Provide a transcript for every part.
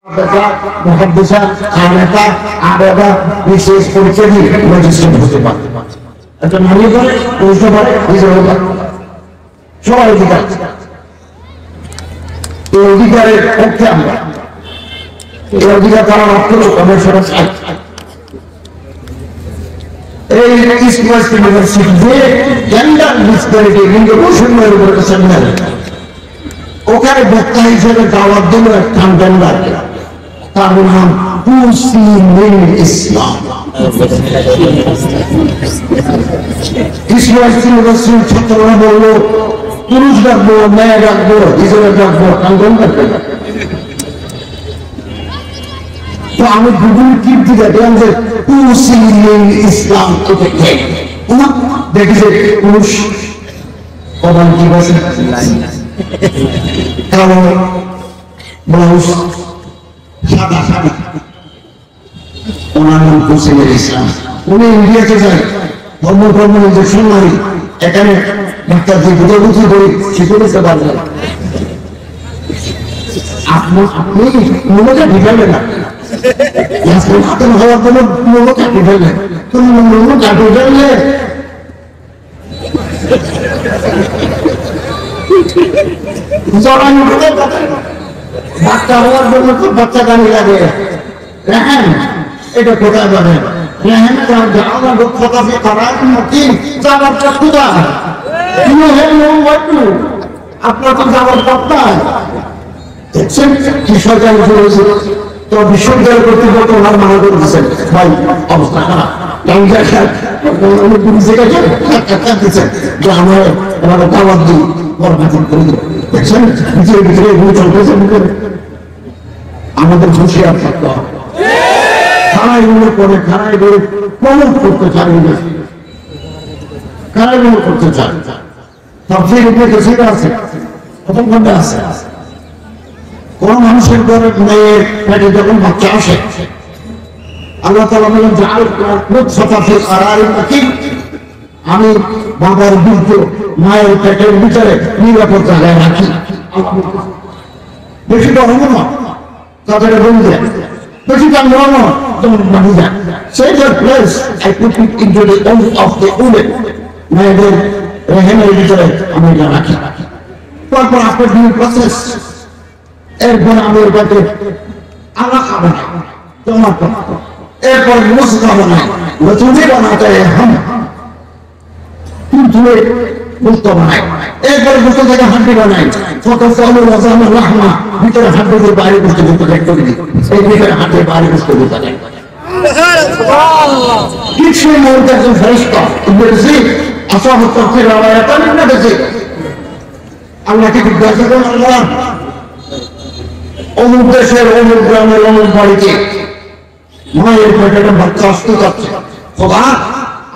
মুহাদ্দিসা খানেকা আবেদা বিশেষ পরিচয় দিয়ে ম্যাজিস্ট্রেট হতে পারে। একটা নারী পারে, পুরুষও পারে, নিজেরও পারে, সবাই অধিকার। এই অধিকারের পক্ষে আমরা, এই অধিকার তারা রক্ষ আমরা সবাই চাই। এই ইস্ট ওয়েস্ট ইউনিভার্সিটিতে জেন্ডার ডিসপ্যারিটি, লিঙ্গ বৈষম্যের উপরে সেমিনার, ওখানে বক্তা হিসেবে দাওয়াত দিল এক কান্ডার, তার নাম ইসলাম। ইউনিভার্সিটির ছাত্ররা বললো পুরুষ ডাকবো, মেয়ে ডাকবো, হিসেবে ডাকবো, কান্দন ডাকবো। তো আমি গুগল কীর্তি দেখলাম যে ইসলাম দেখি যে পুরুষ প্রধান কি বসে কালো ব্লাউজ সাদা সাদা, ওনার নাম কুসিমের ইসলাম। উনি ইন্ডিয়াতে যায়, ধর্ম ধর্ম ইঞ্জেকশন মারি, এখানে ডাক্তার দিয়ে বুঝাবুঝি করে শিখে দিতে পারবেন। আপনি মূলটা ঢিকাবেন না, হওয়ার জন্য মূল কাটি ফেলবেন। তুমি মূল কাটি ফেললে বাচ্চা হওয়ার জন্য তো বাচ্চা গাড়ি লাগে। রেহেন এটা কোথায় যাবে? রেহেন আপনার তো যাওয়ার পথটায় দেখছেন কি সরকার করেছে। তো বিশ্ববিদ্যালয় কর্তৃপক্ষ ওনার মানা করে দিচ্ছেন, ভাই অবস্থা খারাপ, যে আমার ওনারা দাওয়াত দিই বরখাস্ত করে দিল। দেখছেন ভিতরে ভিতরে এগুলো চলতেছে। আমাদের হুঁশিয়ার থাকতে হবে। খারাই গুলো করে, খারাই করে প্রমোট করতে চায়, খারাই গুলো করতে চায়। সবচেয়ে উপরে সেটা আছে, প্রথম খন্ডে আছে। কোন মানুষের ঘরে মেয়ের পেটে যখন বাচ্চা আসে, আল্লাহ তাআলা বলেন যে আমি বাবার বীর্য মায়ের পেটের ভিতরে নিরাপদ জায়গায় রাখি। বেশি গরম না তাদের বন্ধু, বেশি গরম না যেমন বাড়ি যায়, সেই place I put it into the womb of the women, মায়েদের রেহেমের ভিতরে আমি এটা রাখি। তারপর আপনার ডিউ প্রসেস, এরপরে আমি ওটাকে আলাদা বানাই, জমা করবো, এরপর মুসকা বানাই, নতুনই বানাতে ধুয়ে গুস্ত বানাই, এরপরে গুস্ত থেকে হাড্ডি বানাই, ভিতরে হাড্ডি দিয়ে বাইরে গুস্ত গুস্ত করে দিই, এই ভিতরে হাড্ডি বাইরে গুস্ত গুস্ত দেয়। কিছুই মুহূর্তে একজন ফেরেশতা বলেছি আসা হচ্ছে না দেখি আল্লাহকে জিজ্ঞাসা করেন, আল্লাহ অমুক দেশের অমুক গ্রামের অমুক বাড়িতে মায়ের পেটে বাচ্চা আসতে যাচ্ছে, খোদা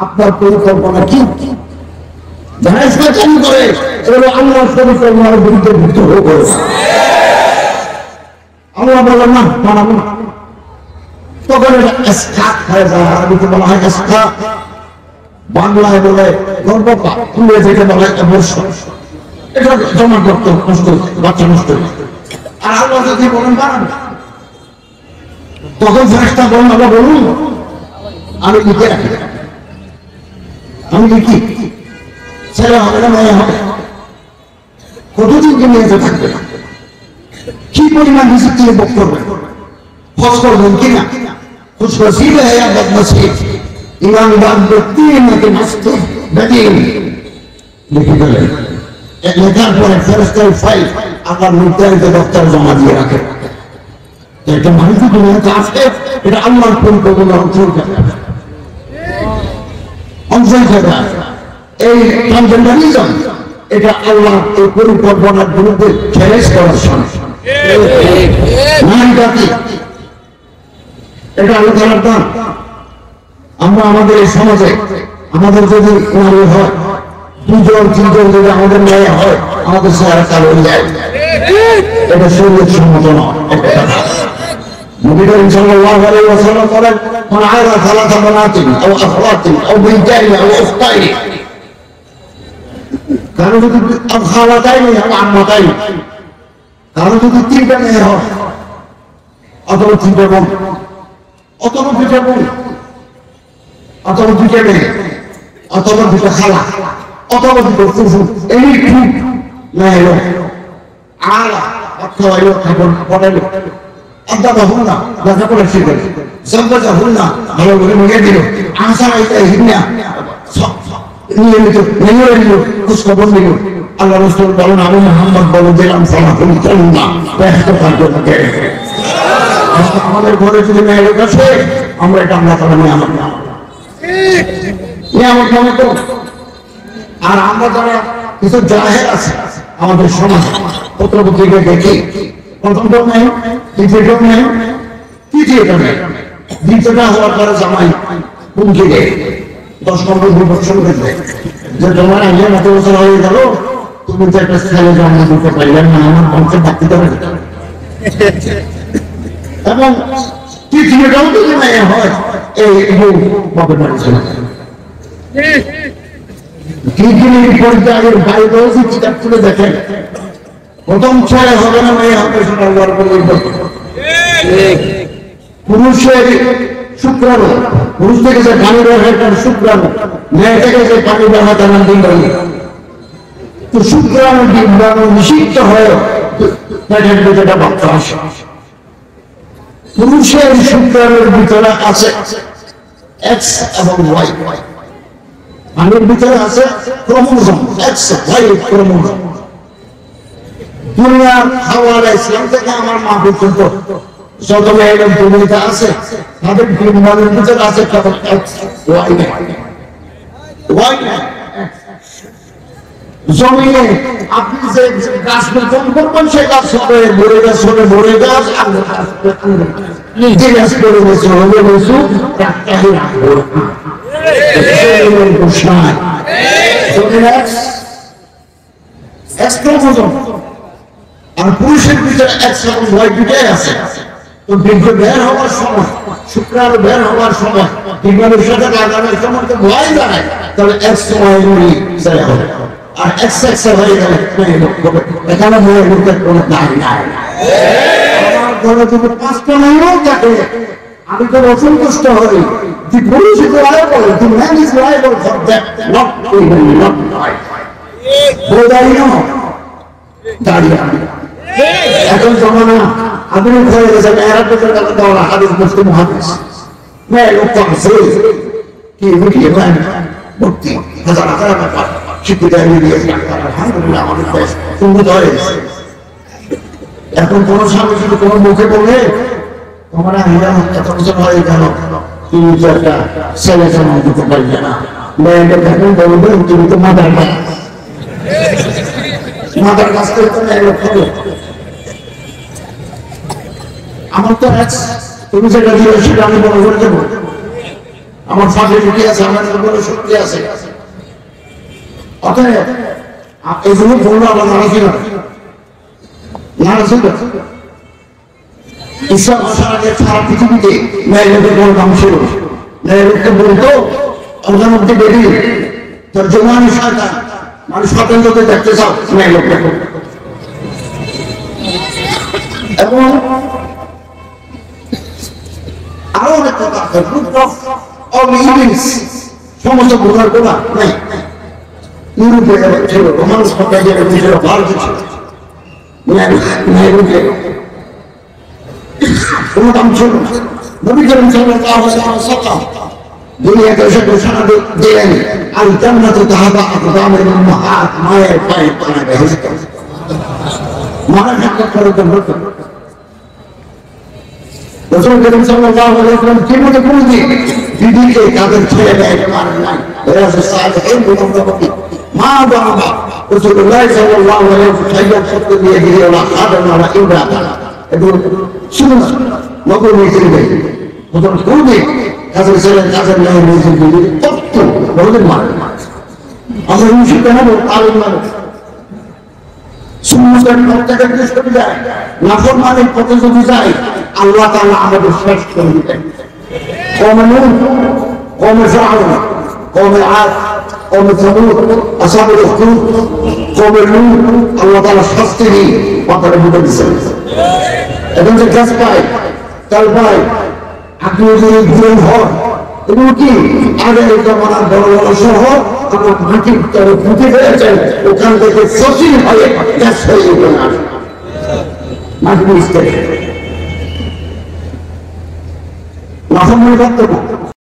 আপনার পরিকল্পনা কি? করে এগুলো আল্লাহর পরিকল্পনার বিরুদ্ধে বিদ্রোহ করেছে। আল্লাহ বলেন না, মানাবো না। তখন এটা এসকাত হয়ে যায়, আরবিতে বলা হয় এসকাত, বাংলায় বলে গর্ভপাত, ইংরেজিতে বলে অ্যাবর্শন। এটা জমা করতে নষ্ট, বাচ্চা নষ্ট। আর আল্লাহ যদি বলেন বানান, তখন ফেরেশতা বলেন আল্লাহ বলুন আমি লিখে রাখি, আমি লিখি ছেলে হবে না মেয়ে হবে, কতদিন কি মেয়েতে থাকবে না, কি পরিমাণ রিজিক দিয়ে ভোগ করবে, খোঁজ করবেন কিনা, খুশ নসিব হ্যাঁ বদনসিব, ইমানদার ব্যক্তি নাকি নাস্তিক বেদিন লিখে দিলেন। লেখার পরে ফেরেশতার ফাইল আল্লাহ নির্ধারিত দপ্তরে জমা দিয়ে রাখে। এটা মানুষ দুনিয়াতে আসে, এটা আল্লাহর পরিকল্পনার অন্তর্গত। এই ট্রান্সজেন্ডারিজম এটা আল্লাহর এই পরিকল্পনার বিরুদ্ধে চ্যালেঞ্জ করার সময়। নারী জাতি এটা আল্লাহ তাআলার দান। আমরা আমাদের এই সমাজে আমাদের যদি নারী হয়, দুজন তিনজন যদি আমাদের মেয়ে হয়, আমাদের চেহারা কালো হয়ে যায়, এটা শরীয়ত সম্মত নয়। নবী করিম সাল্লাল্লাহু আলাইহি ওয়াসাল্লাম বলেন, মান আরা সালাতা বানাতিন আও আখওয়াতিন আও বিনতাইন আও উখতাইন, কারো যদি খালাতাইন আও আম্মাতাইন, কারো যদি তিনটা মেয়ে হয়, অথবা তিনটা বোন, অথবা দুইটা বোন, অথবা দুইটা মেয়ে, অথবা দুটো খালা, অথবা দুটো ফুফু, এই ঠিক না এলো আলা অথবা এলো ঠাকুর পড়ালো আদাবা হল না লেখাপড়া শিখে সম্পর্কা হল না ভালো করে মেয়ে দিল আশা এটা হিন্না নিয়মিত নিয়ে নিল খোঁজখবর নিল। আল্লাহ রাসূল বলেন আমি মুহাম্মদ বলে দিলাম সালাতুল কালিমা ব্যস্ত থাকবে না। আমাদের ঘরে যদি মেয়ের কাছে আমরা এটা আল্লাহ তাআলা নিয়ামত নিয়ামত মনে করব। আর আমরা যারা কিছু জাহেল আছে আমাদের সমাজ পত্রপত্রিকা দেখি প্রথমটাও নেই, দ্বিতীয়টাও নেই, তৃতীয়টা নেই, দ্বিতীয়টা হওয়ার পরে জামাই হুমকি দেয় 10-15 বছর দেখবে যে তোমার আগে এত বছর হয়ে গেল তুমি তো একটা ছেলে জন্ম দিতে পারলে না, আমার বংশে বাড়তে দেবে। এবং তৃতীয়টাও যদি মেয়ে হয় এই বাপের বাড়ি চলে যায়। পর্যায়ের বাইরে চিৎকার তুলে দেখেন প্রথম ছেলে হবে না মেয়ে হবে সেটা পুরুষের শুক্রাণু, পুরুষ থেকে যে পানি বের হয় তার শুক্রাণু, মেয়ে থেকে যে পানি বের হয় তার ডিম্বাণু। তো শুক্রাণু ডিম্বাণু নিষিদ্ধ হয়ে পেটের ভিতরে বাচ্চা আসে। পুরুষের শুক্রাণুর ভিতরে আছে এক্স এবং ওয়াই, পানির ভিতরে আছে ক্রোমোজোম এক্স ওয়াই ক্রোমোজোম। দুনিয়ার হাওয়া ইসলাম থেকে আমার মা পর্যন্ত যত মেয়েদের দুনিয়াতে আছে তাদের ডিম্বাণুর ভিতরে আছে কেবল এক্স ওয়াই ওয়াই। জমিনে আপনি যে গাছ রোপণ করবেন সেই গাছ হবে মরে গাছ হবে মরে গাছ, যে গাছ করে বসে হবে বসু আর পুরুষের ভিতরে এক্স এবং ওয়াই দুটাই আছে। তো বীর্য বের হওয়ার সময়, শুক্রাণু বের হওয়ার সময়, ডিম্বাণুর সাথে লাগানোর সময় তো ওয়াই দাঁড়ায়, তাহলে এক্স ওয়াই ছেলে হবে। আর এক্স এক্স হয়ে গেলে এখানে মেয়ে লোকের কোনো দায় নাই। আমার ঘরে যদি 5টা মেয়েও থাকে আমি তো অসন্তুষ্ট হই। The police is liable, the man is liable for that, not even not right. বোঝাই না দাঁড়িয়ে এখন জমানা আধুনিক হয়ে গেছে। মেয়েরা পেছনে কথা দেওয়া হাদিস মুসলিম হাদিস মেয়ে লোক আছে কি বুঝিয়ে ভর্তি হাজার হাজার ব্যাপার শিক্ষিত আলহামদুলিল্লাহ আমাদের দেশ উন্নত হয়ে গেছে। এখন কোন স্বামী যদি কোনো মুখে বলে তোমার এত বছর হয়ে গেল তুমি তো একটা ছেলে জন্ম দিতে পারবে না, মেয়েটা দেখেন বলবে তুমি তো মাদার গাছ, মাদার গাছ করে তো মেয়ে লোক হবে। আমার তো তুমি যেটা দিও সেটা আমি বড় করে দেবো। আমার ফাঁকে ঢুকে আছে, আমার বড় শক্তি আছে। অতএব এগুলো বললো আমার নারাজি না, নারাজি না। ইসলাম আসার আগে সারা পৃথিবীতে মেয়ে লোকের কোনো দাম ছিল। মেয়ে লোককে বলতো ওদের মধ্যে বেরিয়ে তোর জমানি শয়তান, মানে স্বতন্ত্রতে দেখতে চাও মেয়ে লোককে। এবং আরো অনেক কথা আছে, সমস্ত বোঝার কথা নাই। ইউরোপে ছিল, রোমান সাম্রাজ্যের ছিল, ভারত ছিল, কোনো দাম ছিল না। নবী করিম সাল্লাল্লাহু আলাইহি ওয়াসাল্লাম দুনিয়াতে এসে ঘোষণা দিলেন আল জান্নাতু তাহাবা আকদামের উম্মাহাত, মায়ের পায়ে পায়ে বেহেশত। মারা সাক্ষাৎ করে রাসূল করিম সাল্লাল্লাহু আলাইহি ওয়াসাল্লাম কিভাবে কোনদিন বিবিকে তাদের ছেলে মেয়ে মারেন নাই। এরা সালেহীন মুতাওয়াক্কিল মা বাবা রাসূলুল্লাহ সাল্লাল্লাহু আলাইহি ওয়াসাল্লাম সত্য দিয়ে দিয়ে ওরা আদম ওরা ইব্রাহিম এবং সুন্নাহ নবী ছিলেন। ওদের কোনদিন কাজের ছেলে কাজের মেয়ে নিজে দিদি তত্ত্ব বলেন মারেন। আমরা নিশ্চিত হব আলেম মানুষ সুন্নাতের প্রত্যেকের দৃষ্টি যায়, নাফরমানির পথে যদি যায় আল্লাহ তাআলা আমাদের শেষ করে দিবেন। কওমে নূহ, কওমে ফিরআউন, কওমে আদ, কওমে সামূদ, আসহাবুল উখদুদ, কওমে লূত আল্লাহ তাআলা শাস্তি দিয়ে পাথরে ডুবে দিয়েছেন। এখন যে গাছ পায় তার ভাই আপনি যদি ঘুরেন হন এবং কি আগের জমানার বড় বড় শহর আমার মাটির তরে ফুটে ফেলেছেন, ওখান থেকে সচিন হয়ে গ্যাস হয়ে যেতে না মাটি মিস্ত্রি